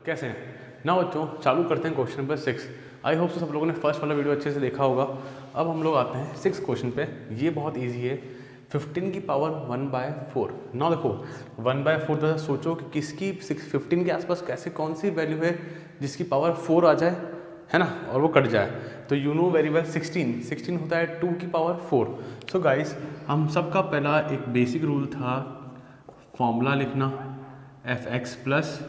कैसे हैं ना बच्चों। चालू करते हैं क्वेश्चन नंबर 6। आई होप सब लोगों ने फर्स्ट वाला वीडियो अच्छे से देखा होगा। अब हम लोग आते हैं 6 क्वेश्चन पे। ये बहुत इजी है। 15 की पावर 1/4। ना देखो 1/4 तो सोचो कि किसकी 15 के आसपास कैसे कौन सी वैल्यू है जिसकी पावर 4 आ जाए, है ना, और वो कट जाए। तो यू नो वेरी वेल 16 होता है 2 की पावर 4। सो गाइस हम सबका पहला एक बेसिक रूल था फॉर्मूला लिखना fx प्लस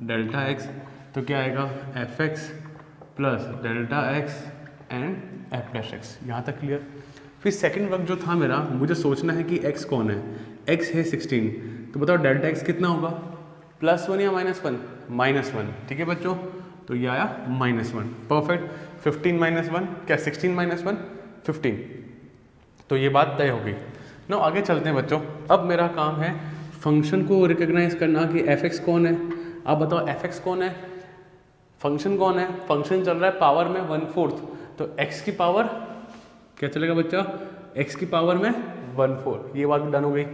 डेल्टा एक्स। तो क्या आएगा fx plus delta x and f dash x. यहाँ तक क्लियर। फिर सेकंड वर्क जो था मेरा, मुझे सोचना है कि x कौन है। x है 16, तो बताओ डेल्टा x कितना होगा, +1 या -1? -1। ठीक है बच्चों, तो ये आया -1। परफेक्ट। 15 - 1 क्या 16 - 1 15। तो ये बात तय हो गई ना। आगे चलते हैं बच्चों। अब मेरा काम है फंक्शन को रिकॉग्नाइज करना कि fx कौन है। आप बताओ fx कौन है, फंक्शन कौन है। फंक्शन चल रहा है पावर में 1/4, तो x की पावर क्या चलेगा बच्चा, x की पावर में 1/4। ये बात डन हो गई।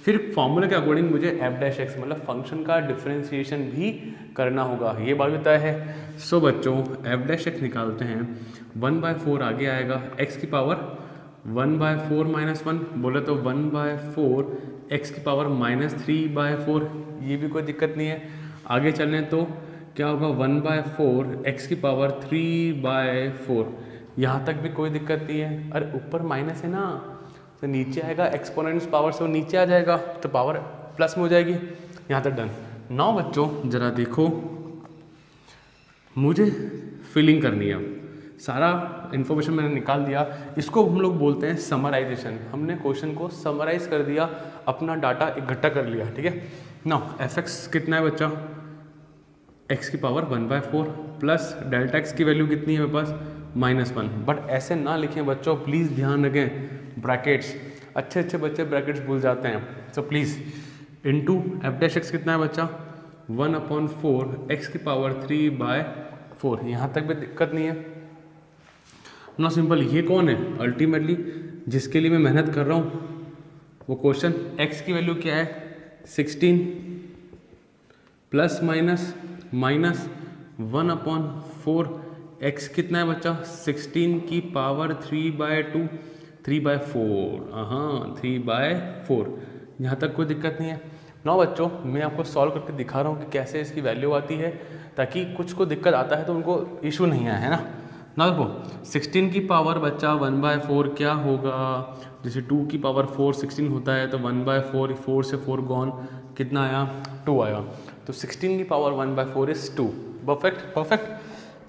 फिर फॉर्मूले के अकॉर्डिंग मुझे f डैश एक्स मतलब फंक्शन का डिफरेंशिएशन भी करना होगा, ये बात भी तय है। सो बच्चों f डैश एक्स निकालते हैं। 1/4 आगे आएगा, x की पावर 1/4 - 1 बोले तो 1/4 x की पावर -3/4। ये भी कोई दिक्कत नहीं है। आगे चलने तो क्या होगा 1/4 x की पावर 3/4। यहाँ तक भी कोई दिक्कत नहीं है। अरे ऊपर माइनस है ना, तो नीचे आएगा एक्सपोनेंट्स पावर से वो नीचे आ जाएगा, तो पावर प्लस में हो जाएगी। यहाँ तक डन। नाउ बच्चों जरा देखो, मुझे फिलिंग करनी है। सारा इन्फॉर्मेशन मैंने निकाल दिया, इसको हम लोग बोलते हैं समराइजेशन। हमने क्वेश्चन को समराइज कर दिया, अपना डाटा इकट्ठा कर लिया। ठीक है ना। fx कितना है बच्चा, x की पावर 1/4 प्लस डेल्टा x की वैल्यू कितनी है मेरे पास -1। बट ऐसे ना लिखें बच्चों, प्लीज़ ध्यान रखें ब्रैकेट्स। अच्छे बच्चे ब्रैकेट्स भूल जाते हैं, so please. Into f dash x कितना है बच्चा 1/4 x की पावर 3/4। यहाँ तक भी दिक्कत नहीं है ना। सिंपल। ये कौन है अल्टीमेटली जिसके लिए मैं मेहनत कर रहा हूँ, वो क्वेश्चन x की वैल्यू क्या है 16 प्लस माइनस -1/4। x कितना है बच्चा 16 की पावर 3/2 3/4। हाँ 3/4। यहाँ तक कोई दिक्कत नहीं है ना बच्चों। मैं आपको सॉल्व करके दिखा रहा हूँ कि कैसे इसकी वैल्यू आती है, ताकि कुछ को दिक्कत आता है तो उनको इशू नहीं आया, है ना। ना देखो 16 की पावर बच्चा 1/4 क्या होगा, जैसे 2 की पावर 4 16 होता है, तो 1/4 4 से 4 गॉन कितना आया 2 आया। तो 16 की पावर 1/4 इज 2। परफेक्ट।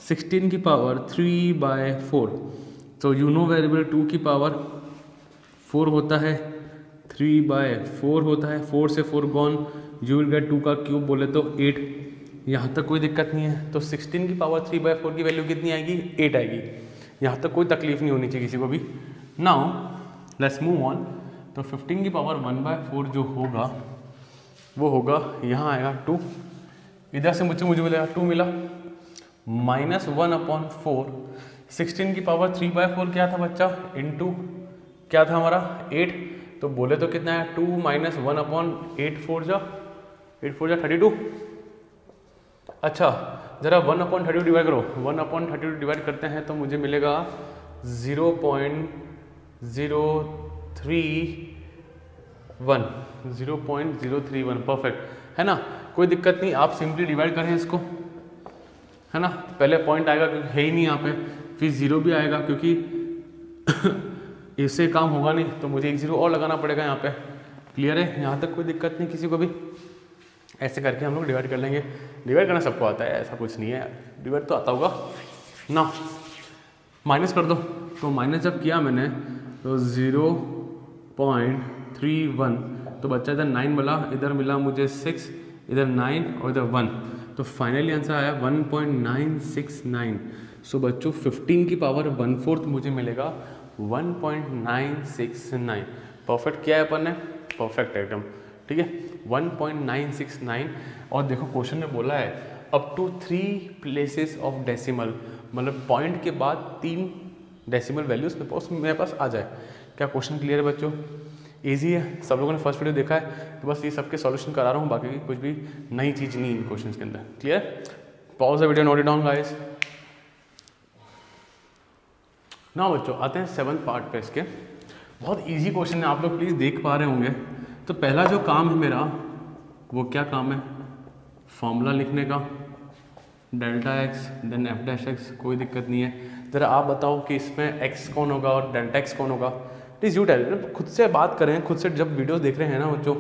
16 की पावर 3/4, तो यू नो वेरिएबल 2 की पावर 4 होता है, 3/4 होता है, 4 से 4 गॉन, यू विल गेट 2 का क्यूब बोले तो 8। यहाँ तक कोई दिक्कत नहीं है। तो 16 की पावर 3/4 की वैल्यू कितनी आएगी 8 आएगी। यहाँ तक कोई तकलीफ नहीं होनी चाहिए किसी को भी। Now let's move on. तो 15 की पावर 1/4 जो होगा वो होगा, यहाँ आएगा 2, इधर से मुझे मिलेगा 2 मिला, -1/4। 16 की पावर 3/4 क्या था बच्चा, इनटू क्या था हमारा 8। तो बोले तो कितना है 2 - 1/8 4 जा 32। अच्छा जरा 1/32 डिवाइड करो। 1/32 डिवाइड करते हैं तो मुझे मिलेगा 0.031। परफेक्ट है ना, कोई दिक्कत नहीं। आप सिंपली डिवाइड करें इसको, है ना। पहले पॉइंट आएगा क्योंकि है ही नहीं यहाँ पे, फिर 0 भी आएगा क्योंकि इससे काम होगा नहीं, तो मुझे एक 0 और लगाना पड़ेगा यहाँ पे। क्लियर है, यहाँ तक कोई दिक्कत नहीं किसी को भी। ऐसे करके हम लोग डिवाइड कर लेंगे। डिवाइड करना सबको आता है, ऐसा कुछ नहीं है, डिवाइड तो आता होगा ना। माइनस कर दो, तो माइनस जब किया मैंने तो 0.31, तो बच्चा इधर 9 मिला, इधर मिला मुझे 6, इधर 9 और इधर 1, तो फाइनली आंसर आया 1.969। सो बच्चों 15 की पावर 1/4 मुझे मिलेगा 1.969। परफेक्ट किया है अपन ने, परफेक्ट एकदम। ठीक है 1.969। और देखो क्वेश्चन में बोला है up to 3 places of decimal, मतलब पॉइंट के बाद 3 डेसिमल वैल्यूज मेरे पास आ जाए। क्या क्वेश्चन क्लियर है बच्चों? इजी है, सब लोगों ने फर्स्ट वीडियो देखा है, तो बस ये सबके सॉल्यूशन करा रहा हूँ, बाकी कुछ भी नई चीज़ नहीं इन क्वेश्चन के अंदर। Clear? Pause the video, note it down guys. ना बच्चों आते हैं 7th पार्ट पे। इसके बहुत इजी क्वेश्चन है, आप लोग प्लीज़ देख पा रहे होंगे। तो पहला जो काम है मेरा वो क्या काम है, फॉर्मूला लिखने का, delta x then f dash x, कोई दिक्कत नहीं है। ज़रा आप बताओ कि इसमें एक्स कौन होगा और डेल्टा एक्स कौन होगा। प्लीज़ यू टेल, खुद से बात करें, खुद से जब वीडियोस देख रहे हैं ना बच्चों,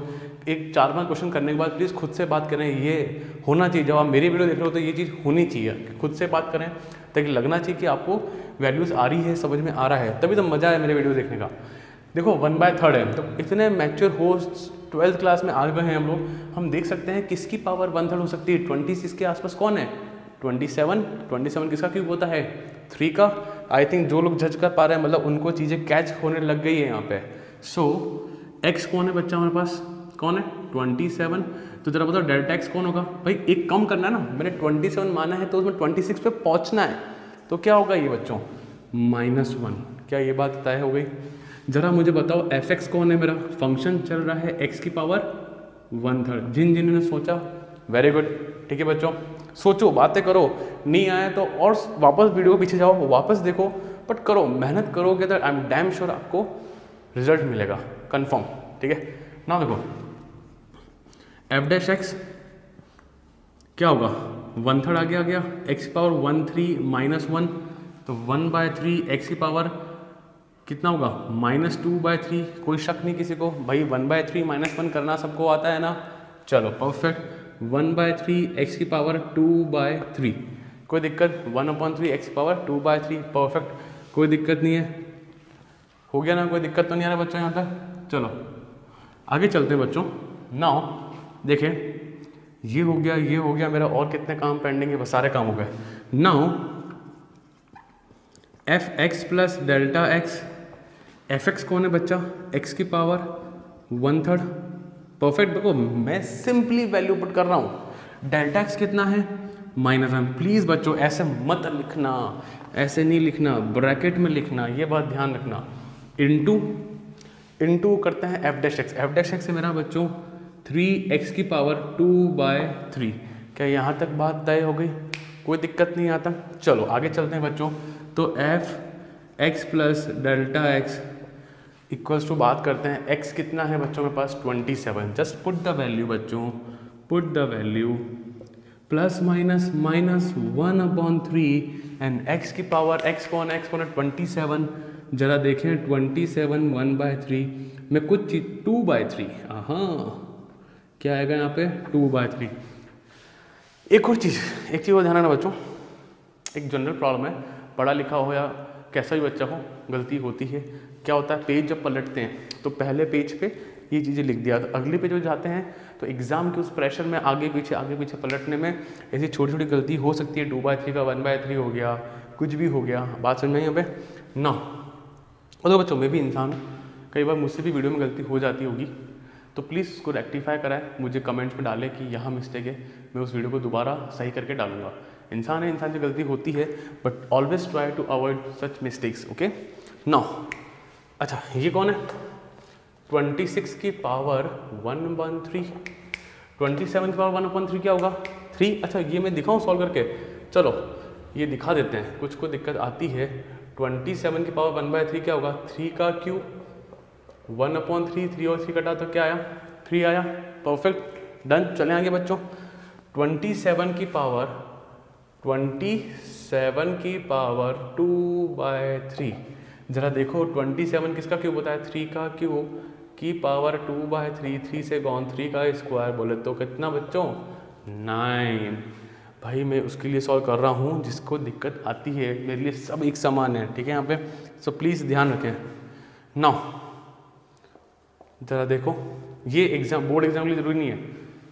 एक 4-5 क्वेश्चन करने के बाद प्लीज़ खुद से बात करें। ये होना चाहिए, जब आप मेरी वीडियो देख रहे हो तो ये चीज़ होनी चाहिए, खुद से बात करें ताकि लगना चाहिए कि आपको वैल्यूज़ आ रही है, समझ में आ रहा है, तभी तो मज़ा है मेरे वीडियो देखने का। देखो 1/3 है, तो इतने मैच्योर होस्ट 12th क्लास में आ गए हैं हम लोग, हम देख सकते हैं किसकी पावर 1/3 हो सकती है। 26 के आसपास कौन है, 27 किसका क्यूब होता है, 3 का। आई थिंक जो लोग जज कर पा रहे हैं मतलब उनको चीज़ें कैच होने लग गई है यहाँ पे। सो एक्स कौन है बच्चा हमारे पास, कौन है 27। तो जरा बताओ डेल्टा एक्स कौन होगा। भाई एक कम करना है ना, मैंने 27 माना है तो उसमें 26 पे पहुँचना है, तो क्या होगा ये बच्चों, -1। क्या ये बात तय हो गई। जरा मुझे बताओ एफ एक्स कौन है, मेरा फंक्शन चल रहा है एक्स की पावर 1/3। जिन्होंने सोचा वेरी गुड, ठीक है बच्चों, सोचो, बातें करो, नहीं आए तो और वापस वीडियो पीछे जाओ, वापस देखो, बट करो, मेहनत करोगे तो आई एम डैम श्योर आपको रिजल्ट मिलेगा कंफर्म, ठीक है ना। देखो एफ डैश एक्स क्या होगा, 1/3 आ गया, एक्स की पावर 1/3 -1, तो 1/3 एक्स की पावर कितना होगा, -2/3। कोई शक नहीं किसी को, भाई 1/3 -1 करना सबको आता है ना। चलो परफेक्ट, 1/3 एक्स की पावर 2/3, कोई दिक्कत, 1/3 एक्स की पावर 2/3, परफेक्ट, कोई दिक्कत नहीं है, हो गया ना, कोई दिक्कत तो नहीं आ रहा बच्चों यहाँ तक। चलो आगे चलते हैं बच्चों। नाउ देखें, ये हो गया मेरा, और कितने काम पेंडिंग है, बस सारे काम हो गए। Now F x plus delta x, F x कौन है बच्चा, एक्स की पावर 1/3, परफेक्ट। देखो मैं सिंपली वैल्यू पुट कर रहा हूँ, डेल्टा एक्स कितना है -1। प्लीज़ बच्चों ऐसे मत लिखना, ऐसे नहीं लिखना, ब्रैकेट में लिखना, ये बात ध्यान रखना। इनटू करते हैं F dash x, f dash x है मेरा बच्चों 3x की पावर 2/3। क्या यहाँ तक बात तय हो गई, कोई दिक्कत नहीं आता। चलो आगे चलते हैं बच्चों। तो f x plus delta x equals to, बात करते हैं x कितना है बच्चों के पास 27। जस्ट पुट द वैल्यू बच्चों, put the value, +-1/3 and x की पावर, x कौन है 27। जरा देखें 27 1/3 में कुछ चीज 2/3, हाँ क्या आएगा यहाँ पे 2/3। एक और चीज़, एक चीज़ को ध्यान रखना बच्चों, एक जनरल प्रॉब्लम है, पढ़ा लिखा हो या कैसा भी बच्चा हो, गलती होती है। क्या होता है, पेज जब पलटते हैं तो पहले पेज पे ये चीज़ें लिख दिया, तो अगले पेज पे जाते हैं तो एग्जाम के उस प्रेशर में आगे पीछे पलटने में ऐसी छोटी छोटी गलती हो सकती है। 2/3 का 1/3 हो गया, कुछ भी हो गया, बात समझ में यहाँ पे ना। और तो बच्चों मैं भी इंसान हूँ, कई बार मुझसे भी वीडियो में गलती हो जाती होगी, तो प्लीज़ उसको रेक्टिफाई कराएं, मुझे कमेंट्स में डालें कि यहाँ मिस्टेक है, मैं उस वीडियो को दोबारा सही करके डालूंगा। इंसान है, इंसान से गलती होती है, but always try to avoid such mistakes, okay now. अच्छा ये कौन है, 26 की पावर 1/3, 27 की पावर 1/3 क्या होगा 3। अच्छा ये मैं दिखाऊँ सॉल्व करके, चलो ये दिखा देते हैं, कुछ को दिक्कत आती है। 27 की पावर 1/3 क्या होगा, 3 का क्यूब, 1/3, 3 और 3 कटा तो क्या आया 3 आया, परफेक्ट डन। चलें आगे बच्चों। 27 की पावर 2/3, जरा देखो 27 किसका क्यूब होता है, 3 का क्यूब की पावर 2/3, 3 से गॉन 3 का स्क्वायर बोले तो कितना बच्चों 9। भाई मैं उसके लिए सॉल्व कर रहा हूँ जिसको दिक्कत आती है, मेरे लिए सब एक समान है, ठीक है यहाँ पे। सो प्लीज़ ध्यान रखें। नाउ जरा देखो, ये एग्जाम बोर्ड एग्जाम के लिए ज़रूरी नहीं है,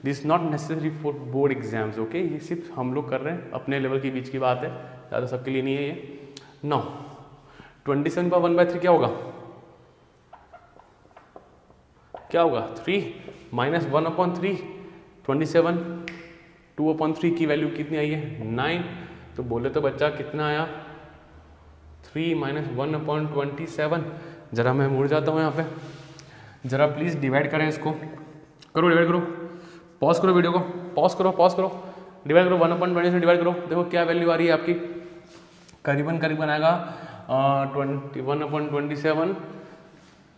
this not necessary for board exams, okay. ये सिर्फ हम लोग कर रहे हैं, अपने लेवल के बीच की बात है, ज़्यादा सबके लिए नहीं है ये। नाउ 27 का 1/3 क्या होगा, 3 माइनस 1/3, 27, 2/3 की वैल्यू कितनी आई है 9। तो बोले तो बच्चा कितना आया 3 माइनस 1/27। जरा मैं मुड़ जाता हूँ यहाँ पे, जरा प्लीज़ डिवाइड करें इसको, करो डिवाइड करो, पॉज करो वीडियो को, पॉज करो डिवाइड करो 1/20 से डिवाइड करो, देखो क्या वैल्यू आ रही है आपकी, करीबन आएगा 21/27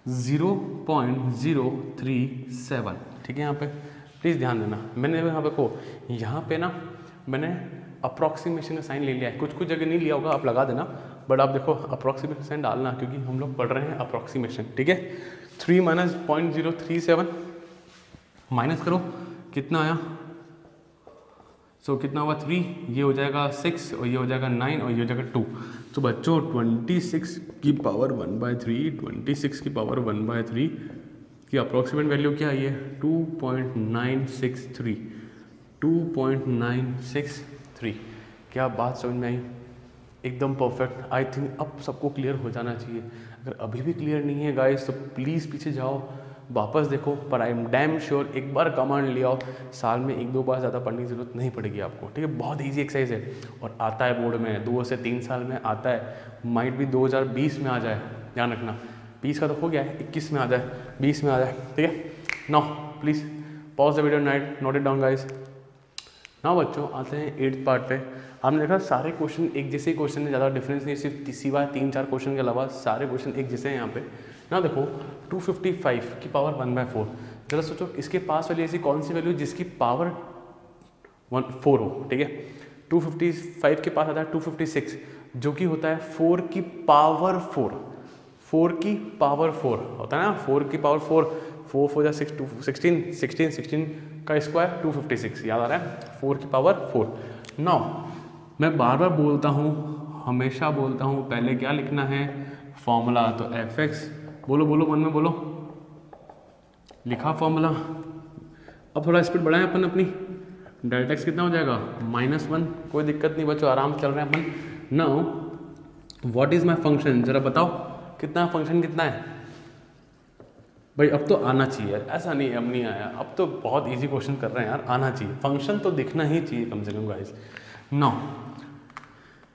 0.037। ठीक है, यहाँ पे प्लीज़ ध्यान देना, मैंने यहाँ पे यहाँ पे ना मैंने अप्रॉक्सीमेशन का साइन ले लिया है, कुछ जगह नहीं लिया होगा, आप लगा देना, बट आप देखो अप्रॉक्सीमेशन साइन डालना, क्योंकि हम लोग पढ़ रहे हैं अप्रॉक्सीमेशन। ठीक है, 3 - 0.037 माइनस करो, कितना आया, कितना हुआ 3, ये हो जाएगा 6 और ये हो जाएगा 9 और ये हो जाएगा 2। तो बच्चों 26 की पावर 1/3, 26 की पावर 1/3 की अप्रॉक्सीमेट वैल्यू क्या है, 2.963, 2.963। क्या बात समझ में आई, एकदम परफेक्ट। आई थिंक अब सबको क्लियर हो जाना चाहिए। अगर अभी भी क्लियर नहीं है गाइस तो प्लीज़ पीछे जाओ, वापस देखो, पर आई एम डैम श्योर एक बार कमांड ले आओ, साल में 1-2 बार ज़्यादा पढ़ने की ज़रूरत नहीं पड़ेगी आपको। ठीक है, बहुत ईजी एक्सरसाइज है और आता है बोर्ड में 2 से 3 साल में आता है, माइट भी 2020 में आ जाए, ध्यान रखना। 20 का तो हो गया है, 21 में आ जाए, 20 में आ जाए। ठीक है, now please pause the video, note it down guys. Now बच्चों आते हैं 8th पार्ट पे। आपने देखा सारे क्वेश्चन एक जैसे ही क्वेश्चन में, ज़्यादा डिफरेंस नहीं, सिर्फ सिवाय 3-4 क्वेश्चन के अलावा सारे क्वेश्चन एक जैसे हैं यहाँ पे ना। देखो 255 की पावर 1/4, जरा सोचो इसके पास वाली ऐसी कौन सी वैल्यू जिसकी पावर 4 हो। ठीक है, 255 के पास आता है 256 जो कि होता है 4 की पावर 4, 4 की पावर 4 होता है ना, 4 की पावर 4, 4 4 16, 16 का स्क्वायर 256, याद आ रहा है, 4 की पावर 4। नाउ मैं बार बार बोलता हूँ, हमेशा बोलता हूँ, पहले क्या लिखना है, फॉर्मूला। तो fx, बोलो मन में बोलो, लिखा फॉर्मूला। अब थोड़ा स्पीड बढ़ाएं अपन अपनी, डेल्टा x कितना हो जाएगा -1, कोई दिक्कत नहीं बच्चों, आराम चल रहे हैं अपन। Now what is my function, जरा बताओ कितना फंक्शन कितना है भाई। अब तो आना चाहिए, ऐसा नहीं अब नहीं आया, अब तो बहुत इजी क्वेश्चन कर रहे हैं यार, आना चाहिए, फंक्शन तो दिखना ही चाहिए कम से कम गाइस। नाउ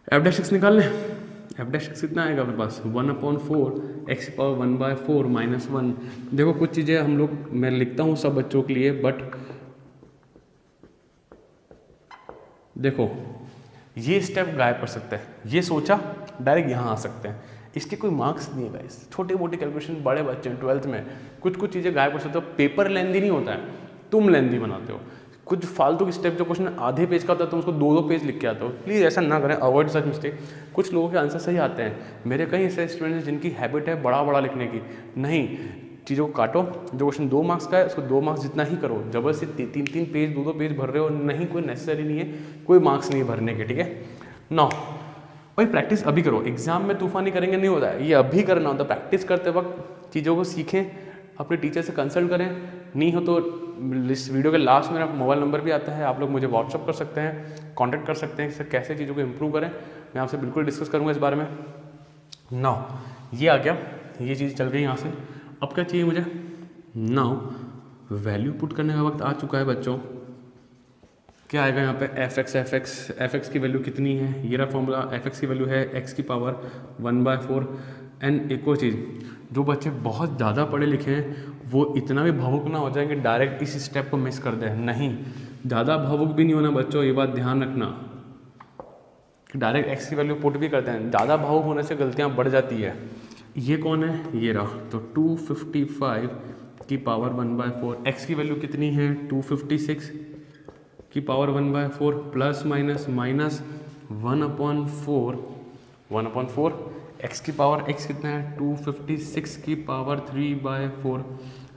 f' निकाल लें, f' कितना आएगा अपने पास 1/4 x की पावर 1/4 -1। देखो कुछ चीज़ें हम लोग, मैं लिखता हूँ सब बच्चों के लिए, बट देखो ये स्टेप गायब कर सकते हैं, ये सोचा डायरेक्ट यहाँ आ सकते हैं, इसके कोई मार्क्स नहीं है गाइस। छोटे मोटे कैलकुलेशन बड़े बच्चे 12th में कुछ चीज़ें गायब कर सकते हो, पेपर लेंदी नहीं होता है, तुम लेंदी बनाते हो। कुछ फालतू की स्टेप जो क्वेश्चन आधे पेज का होता है तुम उसको 2-2 पेज लिख के आते हो, प्लीज़ ऐसा ना करें, अवॉइड सच मिस्टेक। कुछ लोगों के आंसर सही आते हैं, मेरे कई ऐसे स्टूडेंट्स हैं जिनकी हैबिट है बड़ा लिखने की, नहीं, चीज़ों को काटो, जो क्वेश्चन 2 मार्क्स का है उसको 2 मार्क्स जितना ही करो, जबरदस्ती 3-3 पेज 2-2 पेज भर रहे हो, नहीं, कोई नेसेसरी नहीं है, कोई मार्क्स नहीं भरने के। ठीक है, नाउ भाई प्रैक्टिस अभी करो, एग्जाम में तूफानी करेंगे नहीं होता है, ये अभी करना होता है। प्रैक्टिस करते वक्त चीज़ों को सीखें, अपने टीचर से कंसल्ट करें, नहीं हो तो इस वीडियो के लास्ट में मोबाइल नंबर भी आता है, आप लोग मुझे व्हाट्सअप कर सकते हैं, कांटेक्ट कर सकते हैं, सर कैसे चीज़ों को इम्प्रूव करें, मैं आपसे बिल्कुल डिस्कस करूँगा इस बारे में। नाउ ये आ गया, ये चीज़ चल गई यहाँ से, अब क्या चाहिए मुझे, नाउ वैल्यू पुट करने का वक्त आ चुका है बच्चों। क्या आएगा यहाँ पे fx की वैल्यू कितनी है, ये रहा फॉर्मूला, fx की वैल्यू है x की पावर 1/4। एंड एक और चीज़, जो बच्चे बहुत ज़्यादा पढ़े लिखे हैं वो इतना भी भावुक ना हो जाएंगे डायरेक्ट इस स्टेप को मिस कर दें, नहीं, ज़्यादा भावुक भी नहीं होना बच्चों, ये बात ध्यान रखना कि डायरेक्ट x की वैल्यू पुट भी करते हैं, ज़्यादा भावुक होने से गलतियाँ बढ़ जाती है। ये कौन है, ये रहा, तो 255 की पावर 1/4, x की वैल्यू कितनी है 256 की पावर 1/4 प्लस माइनस -1/4 x की पावर x कितना है 256 की पावर 3/4।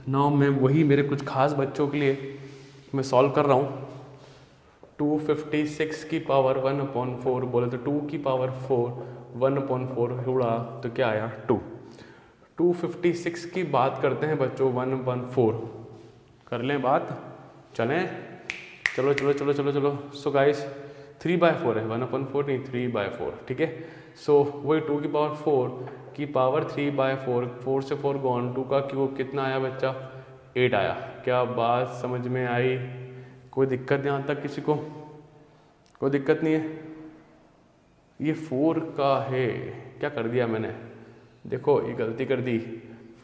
नाउ मैं वही मेरे कुछ खास बच्चों के लिए मैं सॉल्व कर रहा हूँ। 256 की पावर 1/4 बोले तो 2 की पावर 4 1/4 उड़ा तो क्या आया 2। 256 की बात करते हैं बच्चों 1/4 कर लें बात, चलें, चलो। सो गाइस 3/4 है, 1/4 नहीं 3/4, ठीक है। सो वही 2 की पावर 4 की पावर 3/4, 4 से 4 गॉन, 2 का क्यूब कितना आया बच्चा 8 आया। क्या बात समझ में आई, कोई दिक्कत यहाँ तक किसी को, कोई दिक्कत नहीं है। ये 4 का है, क्या कर दिया मैंने, देखो ये गलती कर दी,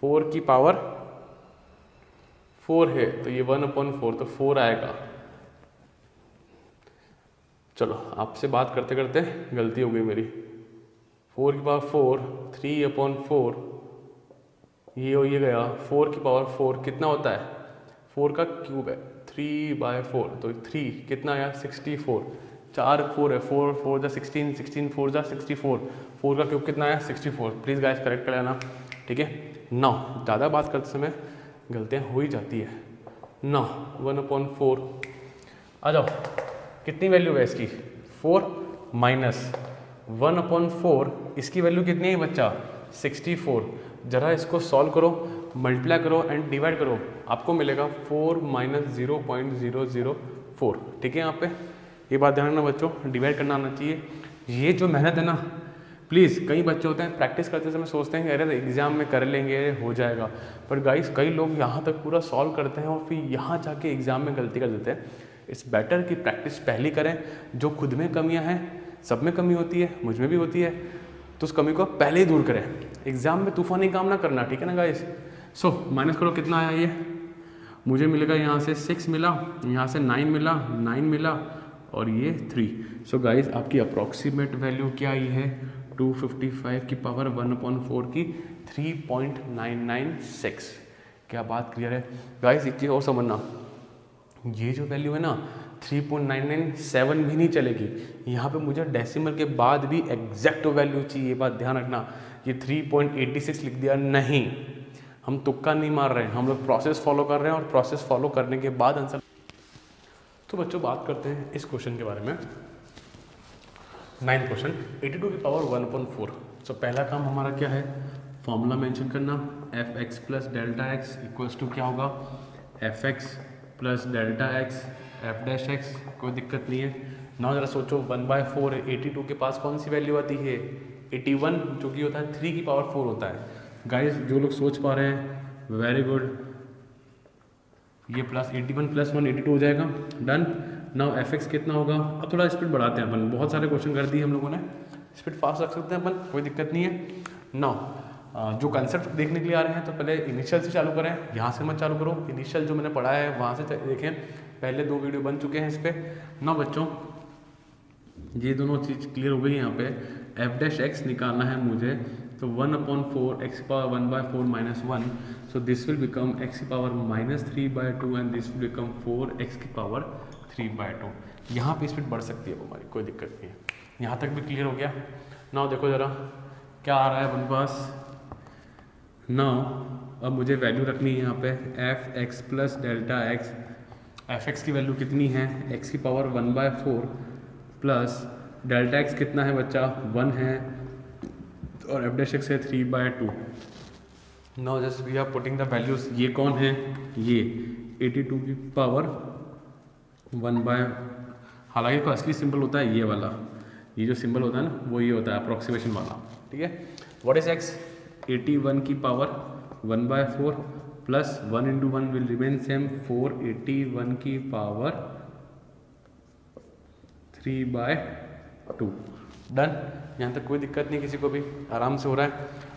4 की पावर 4 है तो ये 1/4 तो 4 आएगा। चलो आपसे बात करते करते गलती हो गई मेरी। 4 की पावर 4 3/4 ये हो ये गया। 4 की पावर 4 कितना होता है, 4 का क्यूब है 3/4, तो 3 कितना आया 64, 4 4 है, 4 4 जा 16, 16 4 जा 64, 4 का क्यूब कितना आया 64। प्लीज़ गाइस करेक्ट कर लेना, ठीक है। नौ ज़्यादा बात करते समय गलतियाँ हो ही जाती है। 9 1/4 आ जाओ, कितनी वैल्यू है इसकी 4 माइनस 1/4, इसकी वैल्यू कितनी है बच्चा 64। जरा इसको सॉल्व करो, मल्टीप्लाई करो एंड डिवाइड करो, आपको मिलेगा 4 माइनस 0.004, ठीक है। यहाँ पे ये बात ध्यान रखना बच्चों, डिवाइड करना आना चाहिए। ये जो मेहनत है ना, प्लीज़ कई बच्चे होते हैं प्रैक्टिस करते समय सोचते हैं कि अरे एग्जाम में कर लेंगे हो जाएगा, पर गाइस कई लोग यहाँ तक पूरा सॉल्व करते हैं और फिर यहाँ जाके एग्जाम में गलती कर देते हैं। इट्स बेटर कि प्रैक्टिस पहले करें। जो खुद में कमियाँ हैं, सब में कमी होती है, मुझ में भी होती है, तो उस कमी को पहले ही दूर करें। एग्जाम में तूफानी काम ना करना, ठीक है ना गाइस। सो माइनस करो, कितना आया ये, मुझे मिलेगा यहाँ से 6 मिला, यहाँ से 9 मिला, 9 मिला और ये 3। सो गाइस आपकी अप्रॉक्सीमेट वैल्यू क्या आई है 255 की पावर 1/4 की 3.996। क्या बात क्लियर है गाइस। एक चीज़ और समझना, ये जो वैल्यू है ना 3.997 भी नहीं चलेगी, यहाँ पे मुझे डेसिमल के बाद भी एग्जैक्ट वैल्यू चाहिए। ये बात ध्यान रखना, ये 3.86 लिख दिया नहीं, हम तुक्का नहीं मार रहे हैं, हम लोग प्रोसेस फॉलो कर रहे हैं और प्रोसेस फॉलो करने के बाद आंसर। तो बच्चों बात करते हैं इस क्वेश्चन के बारे में। 9th क्वेश्चन 82 की पावर 1/4। सो पहला काम हमारा क्या है, फॉर्मूला मेंशन करना, fx plus delta x equals to क्या होगा fx plus delta x f dash x, कोई दिक्कत नहीं है ना। जरा सोचो 1/4 है, 82 के पास कौन सी वैल्यू आती है 81, जो कि होता है 3 की पावर 4 होता है। गाइस जो लोग सोच पा रहे हैं वेरी गुड, ये प्लस 81 प्लस 1 82 हो जाएगा, डन। नाउ fx कितना होगा, अब थोड़ा स्पीड बढ़ाते हैं अपन, बहुत सारे क्वेश्चन कर दिए हम लोगों ने, स्पीड फास्ट रख सकते हैं अपन, कोई दिक्कत नहीं है। नाउ जो कंसेप्ट देखने के लिए आ रहे हैं तो पहले इनिशियल से चालू करें, यहाँ से मत चालू करो, इनिशियल जो मैंने पढ़ा है वहाँ से देखें, पहले 2 वीडियो बन चुके हैं इस पर। ना बच्चों ये दोनों चीज़ क्लियर हो गई। यहाँ पे एफ डैश एक्स निकालना है मुझे, तो 1/4 x की power 1/4 minus 1, so this will become x की power -3/2 and this will become 4x की पावर 3/2। यहाँ पे स्पीड बढ़ सकती है हमारी, कोई दिक्कत नहीं है। यहाँ तक भी क्लियर हो गया। नाउ देखो ज़रा क्या आ रहा है अपने पास। नाउ अब मुझे वैल्यू रखनी है यहाँ पे fx plus delta x. fx की वैल्यू कितनी है, x की पावर 1/4 प्लस डेल्टा एक्स कितना है बच्चा 1 है और एफ डैश एक्स है 3/2। Now just we are putting the values. ये कौन है, ये 82 की पावर 1/, हालांकि कोई असली सिंबल होता है ये वाला, ये जो सिंबल होता है ना वो ये होता है अप्रॉक्सीमेशन वाला, ठीक है। व्हाट इज x, 81 की power 1/4 plus 1 into 1 will remain same 481 की पावर 3/2, डन। यहाँ तक कोई दिक्कत नहीं किसी को भी, आराम से हो रहा है।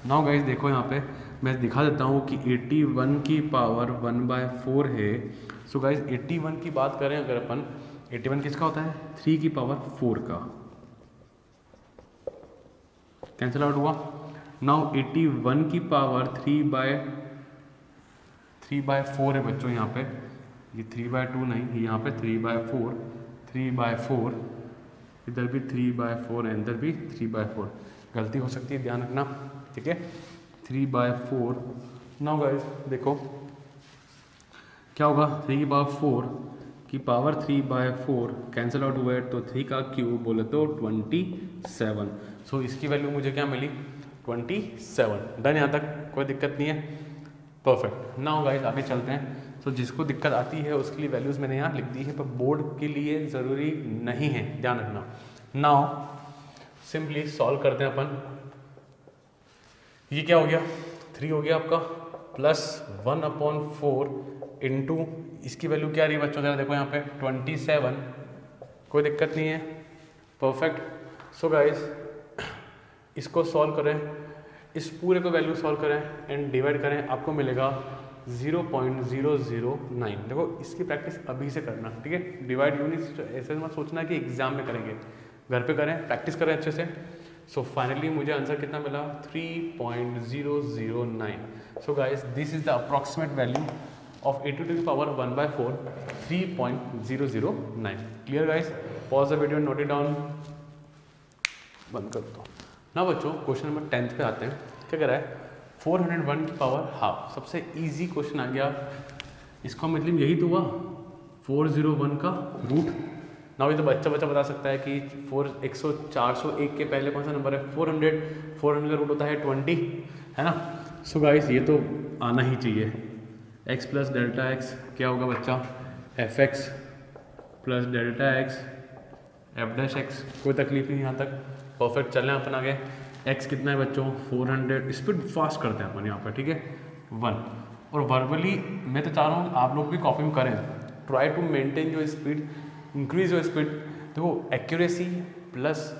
नाउ गाइस देखो यहाँ पे मैं दिखा देता हूँ कि 81 की पावर 1/4 है। सो गाइस 81 की बात करें अगर अपन, 81 किसका होता है 3 की पावर 4 का, कैंसिल आउट हुआ। नाउ 81 की पावर 3/4 है बच्चों, यहाँ पे ये 3/2 नहीं, यहाँ पे 3/4, 3/4, इधर भी 3/4 है, इधर भी 3/4, गलती हो सकती है ध्यान रखना, ठीक है। 3/4। नाउ गाइस देखो क्या होगा, 3 की पावर 4 की पावर 3/4 कैंसिल आउट हुआ है, तो 3 का क्यूब बोले तो 27। सो इसकी वैल्यू मुझे क्या मिली 27, डन। यहाँ तक कोई दिक्कत नहीं है, परफेक्ट। नाउ गाइस आगे चलते हैं। सो जिसको दिक्कत आती है उसके लिए वैल्यूज़ मैंने यहाँ लिख दी है, पर बोर्ड के लिए ज़रूरी नहीं है, ध्यान रखना। नाउ सिंपली सॉल्व करते हैं अपन। ये क्या हो गया 3 हो गया आपका, प्लस 1/4 इंटू इसकी वैल्यू क्या आ रही है बच्चों, जरा देखो यहाँ पे 27, कोई दिक्कत नहीं है, परफेक्ट। सो गाइस इसको सॉल्व करें, इस पूरे को वैल्यू सॉल्व करें एंड डिवाइड करें, आपको मिलेगा 0.009। देखो इसकी प्रैक्टिस अभी से करना, ठीक है। डिवाइड यूनिट्स ऐसे मत सोचना कि एग्जाम में करेंगे, घर पे करें, प्रैक्टिस करें अच्छे से। सो फाइनली मुझे आंसर कितना मिला, 3.009। So guys this is the approximate value of 80 to the power 1/4, 3.009। Clear guys? Pause the video, note it down, बंद कर दो ना बच्चों। क्वेश्चन नंबर 10 पे आते हैं। क्या कह रहा है, 401 की पावर हाफ। सबसे इजी क्वेश्चन आ गया। इसका मतलब यही तो हुआ 401 का रूट। ना ये तो बच्चा बता सकता है कि 401 के पहले कौन सा नंबर है, 400 का रूट होता है 20, है ना। सो गाइस ये तो आना ही चाहिए। x प्लस डेल्टा एक्स क्या होगा बच्चा, F x plus delta x f dash x. कोई तकलीफ नहीं यहाँ तक, परफेक्ट। चलें अपन आगे। x कितना है बच्चों, 400। स्पीड फास्ट करते हैं अपन यहाँ पर, ठीक है, 1। और वर्बली मैं तो चाह रहा हूँ आप लोग भी कॉपी में करें, try to maintain your speed, increase your speed. देखो एक्यूरेसी प्लस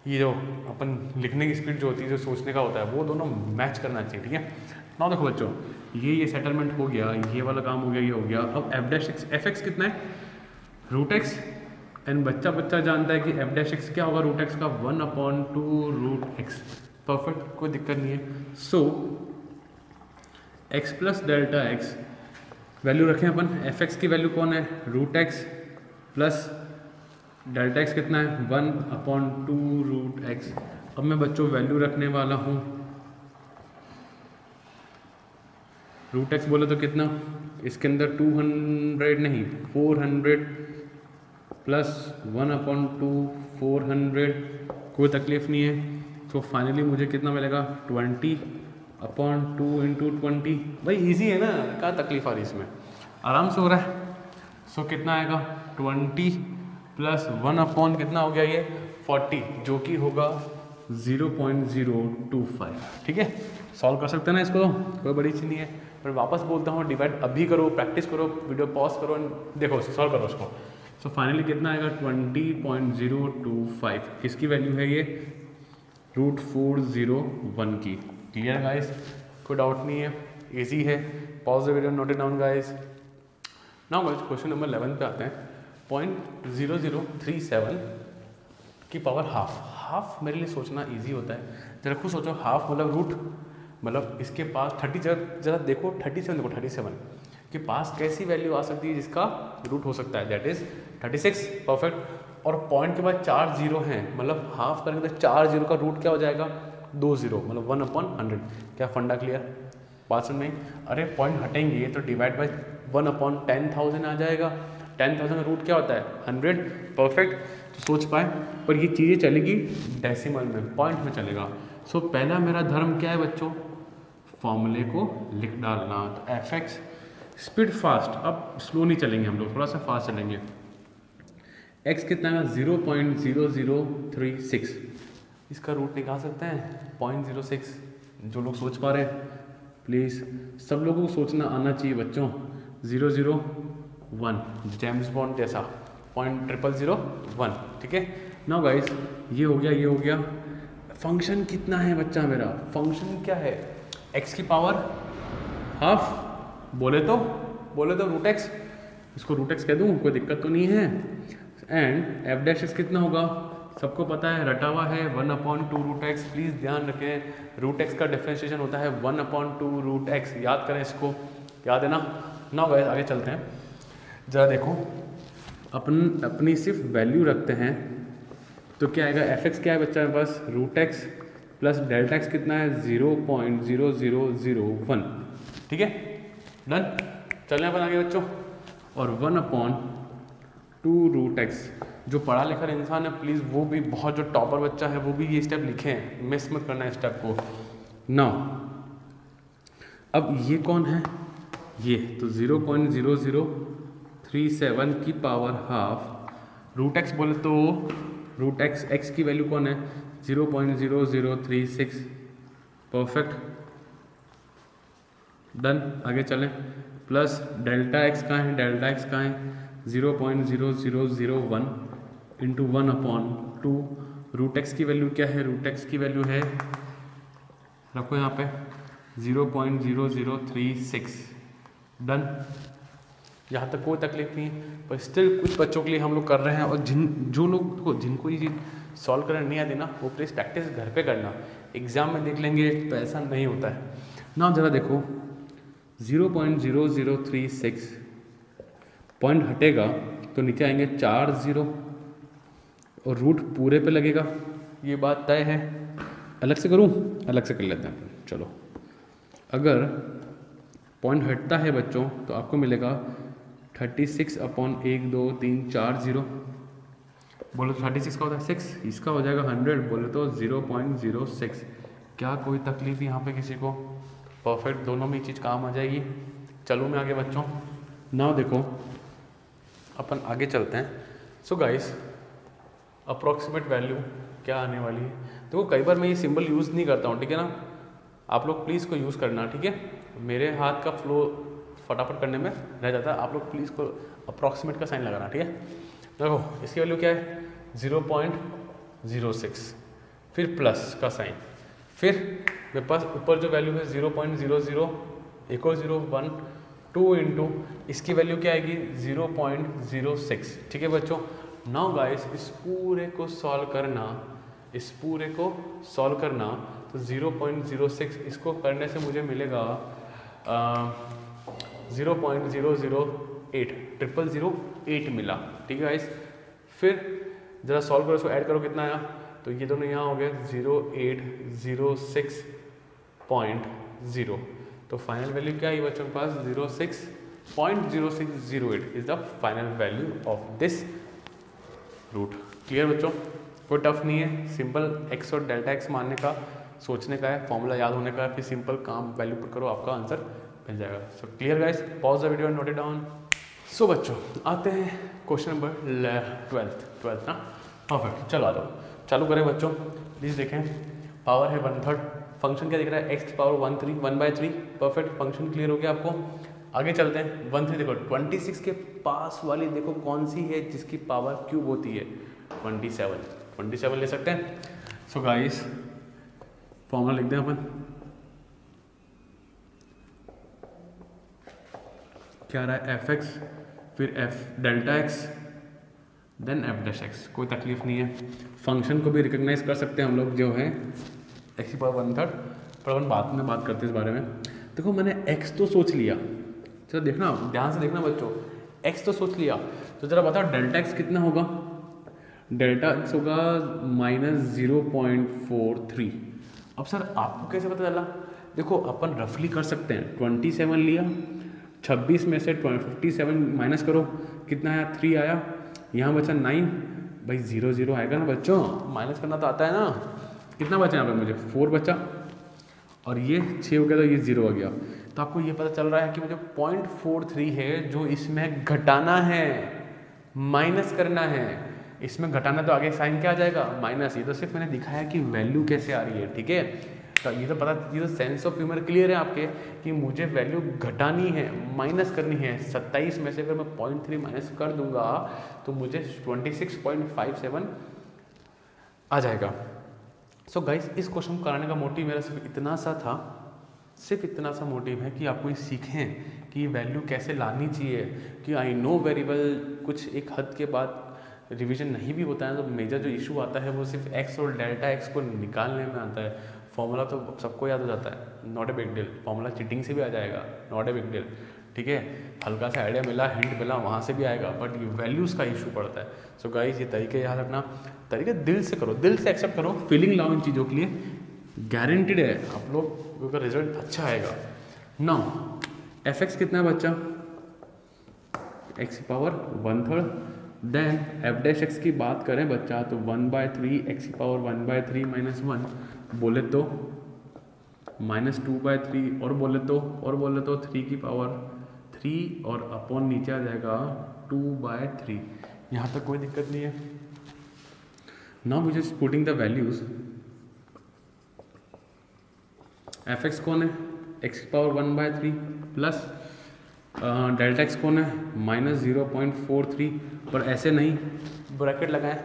ये जो अपन लिखने की स्पीड जो होती है, जो सोचने का होता है, वो दोनों मैच करना चाहिए, ठीक है ना। देखो बच्चों ये सेटलमेंट हो गया, ये वाला काम हो गया, ये हो गया। अब F dash x, F x कितना है, रूट एक्स। एंड बच्चा जानता है कि एफ डैश एक्स क्या होगा, रूट एक्स का 1/2 रूट एक्स। परफेक्ट, कोई दिक्कत नहीं है। So x plus delta x value रखें अपन। एफ एक्स की वैल्यू कौन है, root x plus delta x कितना है, 1/2 रूट एक्स। अब मैं बच्चों वैल्यू रखने वाला हूँ, रूट एक्स बोले तो कितना, इसके अंदर 200 नहीं 400 प्लस 1/2 400। कोई तकलीफ नहीं है। तो फाइनली मुझे कितना मिलेगा, 20/2 × 20। भाई इजी है ना, क्या तकलीफ आ रही इसमें, आराम से हो रहा है। सो कितना आएगा, 20 प्लस 1/ कितना हो गया ये 40, जो कि होगा 0.025। ठीक है, सॉल्व कर सकते हैं ना इसको, कोई बड़ी चीज़ नहीं है। पर वापस बोलता हूँ, डिवाइड अभी करो, प्रैक्टिस करो, वीडियो पॉज करो, देखो सॉल्व करो उसको। सो फाइनली कितना आएगा, 20.025। किसकी वैल्यू है ये, √401 की। क्लियर गाइस, कोई डाउट नहीं है, इजी है। Pause the video, note it down guys. Now guys question number 11 पे आते हैं। 0.0037 की पावर हाफ। हाफ मेरे लिए सोचना इजी होता है। जरा खुद सोचो, हाफ मतलब रूट, मतलब इसके पास 30, जरा देखो 37 देखो, 37 के पास कैसी वैल्यू आ सकती है जिसका रूट हो सकता है, दैट इज 36। परफेक्ट। और पॉइंट के बाद 4 0 हैं, मतलब हाफ करेंगे तो 4 0 का रूट क्या हो जाएगा, 2 0, मतलब 1/100। क्या फंडा क्लियर, बात सुन नहीं। अरे पॉइंट हटेंगे तो डिवाइड बाई 1/10,000 आ जाएगा। 10,000 का रूट क्या होता है, 100। परफेक्ट, तो सोच पाए। पर ये चीज़ें चलेगी डेसिमल में, पॉइंट में चलेगा। सो पहला मेरा धर्म क्या है बच्चों, फॉर्मूले को लिख डालना। तो एफ एक्स स्पीड फास्ट, अब स्लो नहीं चलेंगे हम लोग, थोड़ा सा फास्ट चलेंगे। एक्स कितना है, 0.0036। इसका रूट निकाल सकते हैं 0.06। जो लोग सोच पा रहे हैं प्लीज़, सब लोगों को सोचना आना चाहिए बच्चों। 001 जेम्स बॉन्ड जैसा 0.0001। ठीक है ना गाइस, ये हो गया, ये हो गया। फंक्शन कितना है बच्चा मेरा, फंक्शन क्या है, एक्स की पावर हाफ। बोले तो रूट एक्स, इसको रूट एक्स कह दूँ, कोई दिक्कत तो नहीं है। एंड एफ डैश एक्स कितना होगा, सबको पता है, रटा हुआ है 1/2 रूट एक्स। प्लीज़ ध्यान रखें, रूट एक्स का डिफरेंशिएशन होता है 1/2 रूट एक्स। याद करें इसको, याद है ना। गाइस आगे चलते हैं, ज़रा देखो, अपनी सिर्फ वैल्यू रखते हैं तो क्या आएगा, एफ एक्स क्या है बच्चा मेरे पास, root x plus delta x कितना है, 0.0001। ठीक है, डन। चलने अपन आगे बच्चों। और 1/2 रूट एक्स। जो पढ़ा लिखा इंसान है प्लीज़, वो भी बहुत, जो टॉपर बच्चा है वो भी ये स्टेप लिखें, मिस मत करना है स्टेप को ना। अब ये कौन है, ये तो 0.0037 की पावर हाफ। रूट एक्स बोले तो रूट एक्स की वैल्यू कौन है, 0.0036। Perfect, done. आगे चलें। प्लस डेल्टा एक्स कहाँ है, डेल्टा एक्स कहाँ है, 0.0001 इंटू 1/2। रूट एक्स की वैल्यू क्या है, रूट एक्स की वैल्यू है, रखो यहाँ पे 0.0036 डन। यहाँ तक कोई तकलीफ नहीं है, पर स्टिल कुछ बच्चों के लिए हम लोग कर रहे हैं। और जो लोग जिनको ये चीज़ सॉल्व करना नहीं आती ना, वो प्लीज़ प्रैक्टिस घर पे करना, एग्ज़ाम में देख लेंगे तो ऐसा नहीं होता है ना। ज़रा देखो 0.0036 पॉइंट हटेगा तो नीचे आएंगे 4 0 और रूट पूरे पे लगेगा, ये बात तय है। अलग से करूँ? अलग से कर लेते हैं, चलो। अगर पॉइंट हटता है बच्चों तो आपको मिलेगा 36/1 2 3 4 0। बोले तो 36 का होता है 6, इसका हो जाएगा 100, बोले तो 0.06। क्या कोई तकलीफ यहाँ पे किसी को? परफेक्ट, दोनों में चीज़ काम आ जाएगी। चलो मैं आगे बच्चों, नाउ देखो अपन आगे चलते हैं। सो गाइस, अप्रॉक्सीमेट वैल्यू क्या आने वाली है? देखो कई बार मैं ये सिंबल यूज़ नहीं करता हूँ, ठीक है ना। आप लोग प्लीज़ को यूज़ करना, ठीक है। मेरे हाथ का फ्लो फटाफट करने में रह जाता है, आप लोग प्लीज़ को अप्रॉक्सीमेट का साइन लगाना, ठीक है। देखो इसकी वैल्यू क्या है 0.06, फिर प्लस का साइन, फिर मेरे पास ऊपर जो वैल्यू है 0.00, एक और 0 1 2 इंटू इसकी वैल्यू क्या आएगी 0.06, ठीक है बच्चों। नाउ गाइस, इस पूरे को सॉल्व करना, इस पूरे को सॉल्व करना तो 0.06 इसको करने से मुझे मिलेगा 0.008, 0008 मिला, ठीक है गाइस। फिर ज़रा सॉल्व करो, इसको ऐड करो, कितना आया? तो ये दोनों यहाँ हो गया 0.0806.0। तो फाइनल वैल्यू क्या है बच्चों के पास? 06.0608 is the final value of this root. Clear बच्चों? कोई टफ नहीं है, सिंपल एक्स और डेल्टा एक्स मानने का, सोचने का है, फॉर्मूला याद होने का है, फिर सिंपल काम वैल्यू पुट करो, आपका आंसर मिल जाएगा। So clear guys, pause the video and note it down. सो बच्चों आते हैं क्वेश्चन नंबर 12 ना। परफेक्ट, चलो आ जाओ, चालू करें बच्चों। प्लीज़ देखें, पावर है 1/3, फंक्शन क्या दिख रहा है? x की पावर 1/3। परफेक्ट, फंक्शन क्लियर हो गया आपको। आगे चलते हैं। 1/3 देखो 26 के पास वाली देखो कौन सी है जिसकी पावर क्यूब होती है? 27 ले सकते हैं। सो गाइस फॉर्मूला लिख दें अपन, क्या रहा है? fx, फिर f delta x, then f dash x। कोई तकलीफ नहीं है, फंक्शन को भी रिकॉग्नाइज कर सकते हैं हम लोग, जो है x की पावर 1/3। पर अपन बाद में बात करते हैं इस बारे में। देखो मैंने x तो सोच लिया, चलो देखना ध्यान से देखना बच्चों, x तो सोच लिया, तो जरा बताओ डेल्टा x कितना होगा? डेल्टा x होगा -0.43। अब सर आपको कैसे पता चला? देखो अपन रफली कर सकते हैं, 27 लिया, 26 में से 57 माइनस करो, कितना आया? 3 आया, यहाँ बचा 9, भाई 0 0 आएगा ना बच्चों, माइनस करना तो आता है ना। कितना बचा यहाँ पे? मुझे 4 बचा, और ये 6 हो गया तो ये 0 हो गया। तो आपको ये पता चल रहा है कि मुझे 0.43 है जो इसमें घटाना है, माइनस करना है। इसमें घटाना तो आगे साइन क्या आ जाएगा? माइनस। ये तो सिर्फ मैंने दिखाया कि वैल्यू कैसे आ रही है, ठीक है। तो ये तो पता, ये तो सेंस ऑफ ह्यूमर क्लियर है आपके कि मुझे वैल्यू घटानी है, माइनस करनी है। 27 में से अगर मैं 0.3 माइनस कर दूंगा तो मुझे 26.57 आ जाएगा। सो गाइस, इस क्वेश्चन को कराने का मोटिव मेरा सिर्फ इतना सा था, सिर्फ इतना सा मोटिव है कि आपको ये सीखें कि वैल्यू कैसे लानी चाहिए। कि आई नो वेरी वेल कुछ एक हद के बाद रिवीजन नहीं भी होता है, तो मेजर जो इशू आता है वो सिर्फ एक्स और डेल्टा एक्स को निकालने में आता है। फॉर्मूला तो सबको याद हो जाता है, not a big deal. Formula cheating से भी आ जाएगा, नॉट ए बिग डील, ठीक है। हल्का सा आइडिया मिला, हिंट मिला, वहाँ से भी आएगा, बट ये वैल्यूज़ का इशू पड़ता है। सो गाइस, ये तरीके याद रखना, तरीके दिल से करो, दिल से एक्सेप्ट करो, फीलिंग लाओ इन चीज़ों के लिए, गारंटीड है आप लोग का रिजल्ट अच्छा आएगा। नाउ एफ एक्स कितना है बच्चा? एक्स की power 1/3। Then f dash x की बात करें बच्चा तो 1/3 एक्स की पावर 1/3 - 1, बोले तो -2/3, और बोले तो 3 की पावर 3 और अपॉन नीचे आ जाएगा 2/3। यहाँ तक कोई दिक्कत नहीं है। Now we just putting the values. F x कौन है? एक्स की पावर 1/3 प्लस डेल्टा एक्स कौन है? -0.43, पर ऐसे नहीं, ब्रैकेट लगाएं।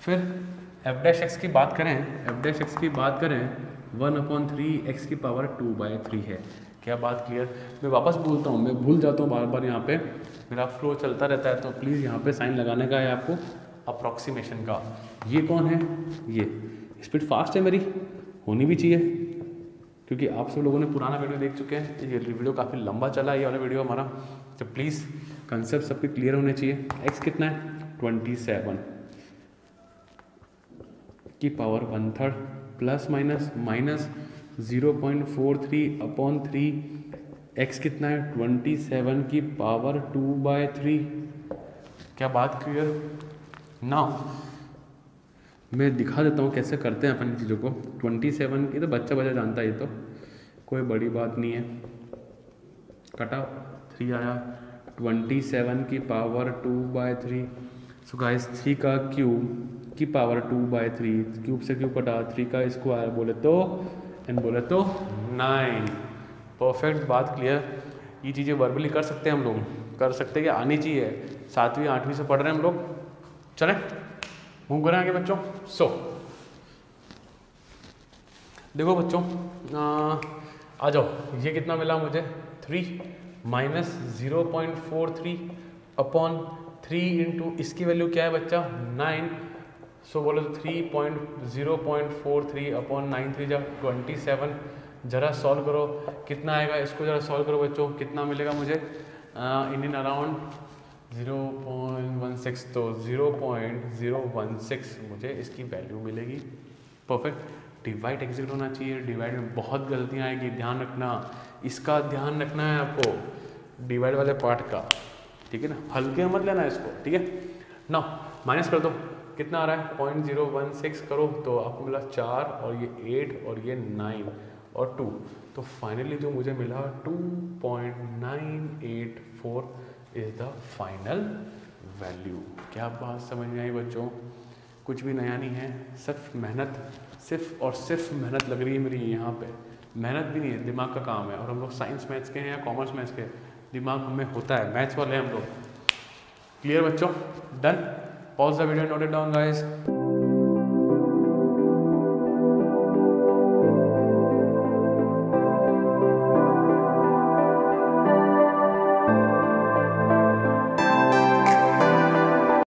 फिर एफ डैश एक्स की बात करें, 1/3 x की पावर 2/3 है। क्या बात क्लियर? मैं वापस बोलता हूँ, मैं भूल जाता हूँ बार बार, यहाँ पे मेरा फ्लो चलता रहता है, तो प्लीज़ यहाँ पे साइन लगाने का है आपको अप्रॉक्सीमेशन का। ये कौन है? ये स्पीड फास्ट है मेरी, होनी भी चाहिए, क्योंकि आप सब लोगों ने पुराना वीडियो देख चुके हैं। ये वीडियो काफ़ी लंबा चला है, ये वाला वीडियो हमारा, तो प्लीज़ कंसेप्ट सबके क्लियर होने चाहिए। x कितना है? 27 की पावर 1/3 प्लस माइनस 0.43/3। x कितना है? 27 की पावर 2/3। क्या बात क्लियर? नाउ मैं दिखा देता हूँ कैसे करते हैं अपन चीज़ों को। 27 की तो बच्चा जानता है, ये तो कोई बड़ी बात नहीं है। कटा 3 आया, 27 की पावर 2/3। सो गाइस 3 का क्यूब की पावर 2/3, क्यूब से क्यूब कटा, 3 का स्क्वायर बोले तो एंड बोले तो 9। परफेक्ट, बात क्लियर। ये चीज़ें वर्बली कर सकते हैं हम लोग, कर सकते हैं कि आनी चाहिए, 7वीं 8वीं से पढ़ रहे हैं हम लोग। चलें मूव करें आगे बच्चों। सो देखो बच्चों, आ जाओ, ये कितना मिला मुझे? 3 माइनस 0.43/3 इंटू इसकी वैल्यू क्या है बच्चा? 9। सो बोलो तो 0.43/9 3 जब 27। जरा सॉल्व करो, कितना आएगा? इसको जरा सॉल्व करो बच्चों, कितना मिलेगा मुझे? इन अराउंड 0.16, तो 0.016 मुझे इसकी वैल्यू मिलेगी। परफेक्ट। डिवाइड एग्जिट होना चाहिए, डिवाइड में बहुत गलतियाँ आएगी, ध्यान रखना, इसका ध्यान रखना है आपको, डिवाइड वाले पार्ट का, ठीक है ना? हल्के मत लेना इसको, ठीक है ना? माइनस कर दो, कितना आ रहा है? 0.016 करो तो आपको मिला 4 और ये 8 और ये 9 और 2, तो फाइनली जो मुझे मिला 2.984 इज द फाइनल वैल्यू। क्या बात समझ में आई बच्चों? कुछ भी नया नहीं है, सिर्फ मेहनत, सिर्फ और सिर्फ मेहनत लग रही है मेरी यहाँ पे। मेहनत भी नहीं है, दिमाग का काम है। और हम लोग साइंस मैथ्स के हैं या कॉमर्स मैथ्स के, दिमाग हमें होता है, मैथ्स वाले हैं हम लोग। क्लियर बच्चों? Done? Pause the video, note it down guys.